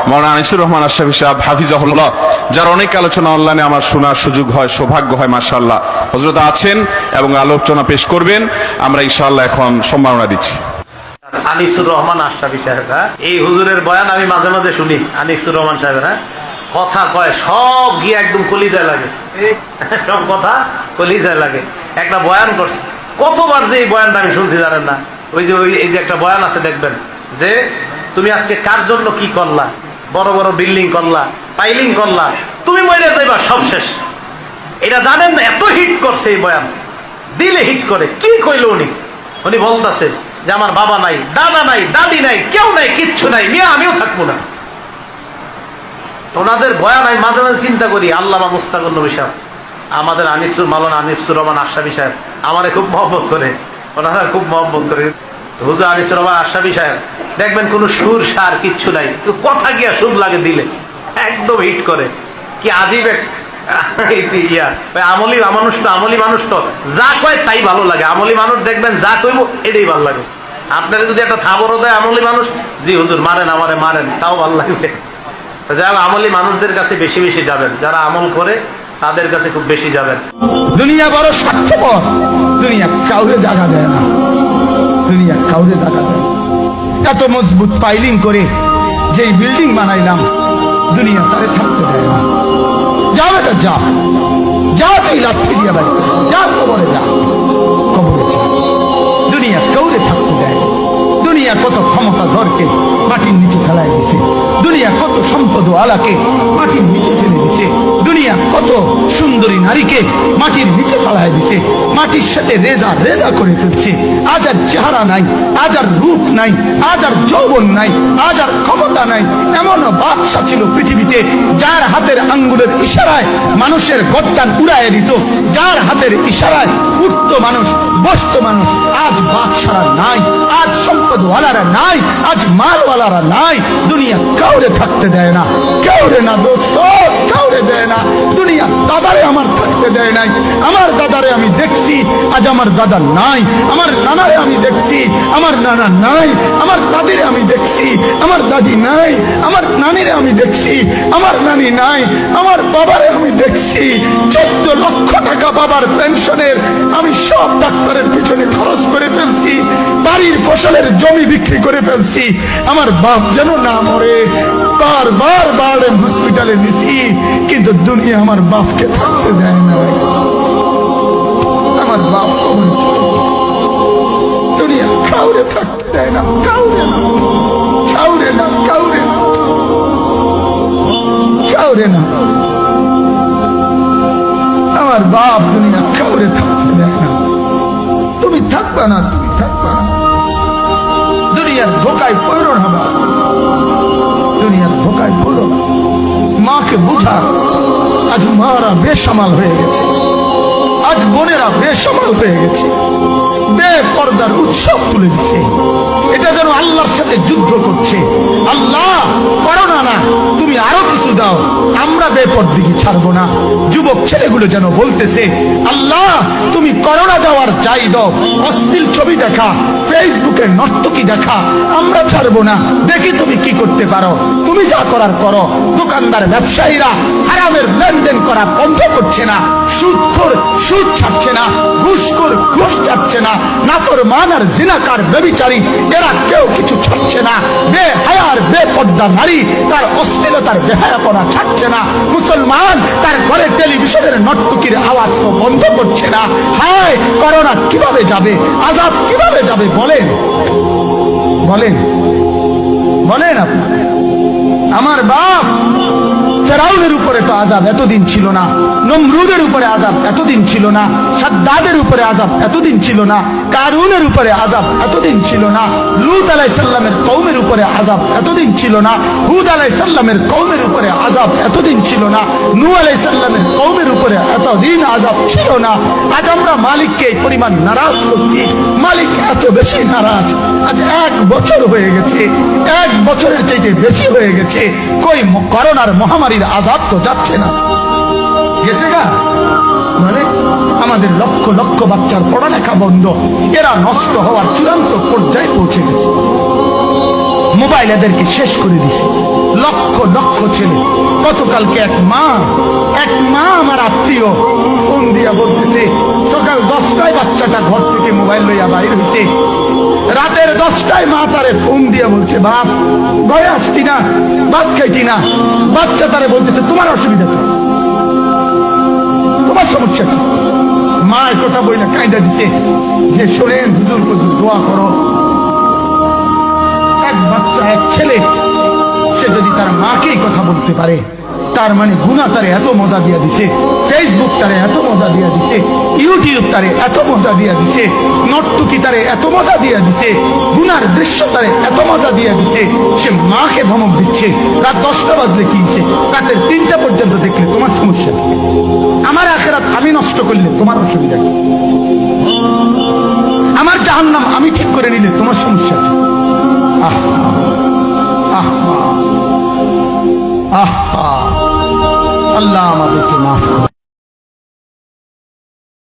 মাওলানা আনিসুর রহমান আশরাফী সাহেব হাফিজাহুল্লাহ, যার অনেক আলোচনা অনলাইনে আমার শোনার সুযোগ হয়, সৌভাগ্য হয়। মাশাআল্লাহ, হযরত আছেন এবং আলোচনা পেশ করবেন। আমরা ইনশাআল্লাহ এখন সম্মাননা দিচ্ছি। আনিসুর রহমান আশরাফী সাহেব, এই হুজুরের বয়ান আমি মাঝে মাঝে শুনি। আনিসুর রহমান সাহেবের কথা কয় সব গিয়ে একদম কলিজায় লাগে, সব কথা কলিজায় লাগে। একটা বয়ান করছে, কতবার যে এই বয়ানটা আমি শুনছি জানেন না। এই যে একটা বয়ান আছে দেখবেন, যে তুমি আজকে কার জন্য কি করলা, বড় বড় বিল্ডিং করলা, পাইলিং করলা, তুমি মরে যাইবা, সব শেষ। এটা জানেন না, এত হিট করছে এই বয়ান, দিলে হিট করে। কি কইল উনি বলতেছে যে আমার বাবা নাই, দাদা নাই, দাদি নাই, কেউ নাই, কিচ্ছু নাই, মিয়া আমিও থাকবো না। ওনাদের বয়ান আমি মাঝে মাঝে চিন্তা করি, আল্লামা মুস্তাকুর নবী সাহেব, আমাদের মাওলানা আনিসুর রহমান আশরাফী সাহেব আমারে খুব মহব্বত করে, ওনারা খুব মহব্বত করে। হুজুর আনিসুর রহমান আশরাফী সাহেব দেখবেন কোন সুর সার কিচ্ছু নাই, কথা গিয়া সুর লাগে দিলে, একদম হিট করে। কি আজীব আমলি মানুষ তো যা কয় তাই ভালো লাগে। আমলি মানুষ দেখবেন যা কইব এটাই ভালো লাগে। আপনারা যদি একটা থাবরও দেয় আমলি মানুষ, জি হুজুর মারেন, আমারে মারেন, তাও ভালো লাগবে। যাই হোক, আমলি মানুষদের কাছে বেশি বেশি যাবেন, যারা আমল করে তাদের কাছে খুব বেশি যাবেন। দুনিয়া বড় স্বার্থপর, দুনিয়া কাউরে জায়গা দেয় না, দুনিয়া কাউরে জায়গা দেয়। এত মজবুত পাইলিং করে যে বিল্ডিং বানাইলাম, দুনিয়া তারে থাকতে দেয় না। যা বেটা যা, যা তুই লাথি দিয়া বাড়ি, যা কবরে যা, কবরে যা। দুনিয়া কাউরে থাকতে দেয়। দুনিয়া কত ক্ষমতা ধরকে মাটির নিচে ফেলাই দিছে, দুনিয়া কত সম্পদ আলাকে মাটির নিচে ফেলে দিছে, দুনিয়া কত সুন্দরী নারীকে মাটির নিচে ফেলাই দিছে, মাটির সাথে রেজা রেজা করে ফেলছে। আজ আর চেহারা নাই, আজ আর রূপ নাই, আজ আর যৌবন নাই, আজ আর ক্ষমতা নাই। এমন বাদশা ছিল পৃথিবীতে, যার হাতের আঙ্গুলের ইশারায় মানুষের গর্দান উড়াইয়া দিত, যার হাতের ইশারায় উঠতো মানুষ, বসতো মানুষ। আজ বাদশারা নাই, আজ সম্পদওয়ালারা নাই, আজ মালওয়ালারা নাই। দুনিয়া কাউরে থাকতে দেয় না, কাউরে না দোস্ত, কাউরে দেয় না। দুনিয়া দাদারে আমার থাকতে দেয় নাই। আমার দাদারে আমি দেখছি, আজ আমার দাদা নাই। আমার নানারে আমি দেখছি, আমার নানা নাই। আমার দাদিরে আমি দেখছি, আমার দাদি নাই। আমার নানিরে আমি দেখছি, আমার নানি নাই। আমার বাবারে আমি দেখছি, 14 লক্ষ টাকা বাবার পেনশনের আমি সব ডাক্তারের পিছনে খরচ করে ফেলছি, বাড়ির ফসলের জমি বিক্রি করে ফেলছি। আমার বাপ যেন না মরে, বারবার হসপিটালে নিছি, কিন্তু দুনিয়া আমার বাপকে থাকতে দেয় না। আমার বাপ দুনিয়া কাউরে থাকতে দেয় না, কাউরে না, কাউরে না, কাউরে না, কাউরে না। আমার বাপ দুনিয়া কাউরে থাকতে দেয় না। তুমি থাকবা না, তুমি থাকবা না। দুনিয়ার ধোকায় পড়ো না বাবা, দুনিয়ার ধোকায় পড়ো না। মাকে বুঝা, আজ মারা বেসামাল হয়ে গেছে, আজ বোনেরা বেসামাল হয়ে গেছে, বেপর্দার উৎসব তুলে দিচ্ছে। এটা যেন আল্লাহর সাথে যুদ্ধ করছে। আল্লাহ করো না, তুমি আরো কিছু দাও, আমরা বেপরদিকে ছাড়বো না। যুবক ছেলেগুলো যেন বলতেছে, আল্লাহ তুমি করোনা দেওয়ার চাই দাও, অশ্লীল ছবি দেখা, ফেসবুকে নর্তকী দেখা আমরা ছাড়বো না। দেখি তুমি কি করতে পারো, তুমি যা করার করো। দোকানদার ব্যবসায়ীরা হারামের লেনদেন করা বন্ধ করছে না, সুদখোর সুদ ছাড়ছে না, ঘুষখোর ঘুষ ছাড়ছে না, নাফরমান আর জিনাকার ব্যভিচারী এরা কেউ কিছু ছাড়ছে না। বেহায়ার বেপর্দা নারী তার অশ্লীলতার বেহায়াপনা ছাড়ছে না। মুসলমান তার ঘরে টেলিভিশনের নর্তকীর আওয়াজ তো বন্ধ করছে না। হায়, করোনা কিভাবে যাবে, আযাব কিভাবে যাবে বলেন, বলেন, বলেন আপনি। আমার বাপ ফেরাউনের উপরে তো আযাব এতদিন ছিল না, নমরুদের উপরে আযাব এতদিন ছিল না, সাদ্দাদের উপরে আযাব এতদিন ছিল না, কারুনের উপরে আযাব এতদিন ছিল না, লূত আলাইহিস সালামের কওমের উপরে আযাব এতদিন ছিল না, হুদ আলাইহিস সালামের কওমের উপরে আযাব এতদিন ছিল না, নূহ আলাইহিস সালামের কওমের উপরে এতদিন আযাব ছিল না। আজ আমরা মালিককে এই পরিমাণ নারাজ করছি, মালিক এত বেশি নারাজ। আজ 1 বছর হয়ে গেছে, 1 বছরের চাইতে বেশি হয়ে গেছে, কই করোনার মহামারীর আযাব তো যাচ্ছে না, গেছে না? মানে আমাদের লক্ষ লক্ষ বাচ্চার পড়ালেখা বন্ধ, এরা নষ্ট হওয়ার চূড়ান্ত পর্যায়ে পৌঁছে গেছে। মোবাইল এদেরকে শেষ করে দিছে। লক্ষ লক্ষ ছেলে। গতকালকে এক মা আমার আত্মীয় ফোন দিয়া বলতেছে, সকাল 10টায় বাচ্চাটা ঘর থেকে মোবাইল লইয়া বাইর হইছে, রাতের 10টায় মা তারে ফোন দিয়া বলছে, বাপ ভয় আসতি না, ভাত খাইতি না। বাচ্চা তারে বলতেছে, তোমার অসুবিধা তো, তোমার সমস্যা কি? মা কথা বইলে কায়দা দিছে যে শোনেন হুজুর হুজুর দোয়া করো। এক বাচ্চা, এক ছেলে, সে যদি তার মাকেই কথা বলতে পারে, তার মানে গুনাহ তারে এত মজা দিয়া দিছে, ফেসবুক তারে এত মজা দিয়া দিছে, ইউটিউব তারে এত মজা দিয়া দিছে, নর্তকী তারে এত মজা দিয়া দিছে, গুনার দৃশ্য তারে এত মজা দিয়া দিছে, সে মাকে ধমক দিচ্ছে। রাত 10টা বাজলে কি হইছে, রাতের 3টা পর্যন্ত দেখলে তোমার সমস্যা কি? আমার আখিরাত আমি নষ্ট করলে তোমার অসুবিধা কি? আমার জাহান্নাম আমি ঠিক করে নিলে তোমার সমস্যা কি? আল্লাহ আমাদেরকে মাফ করুন।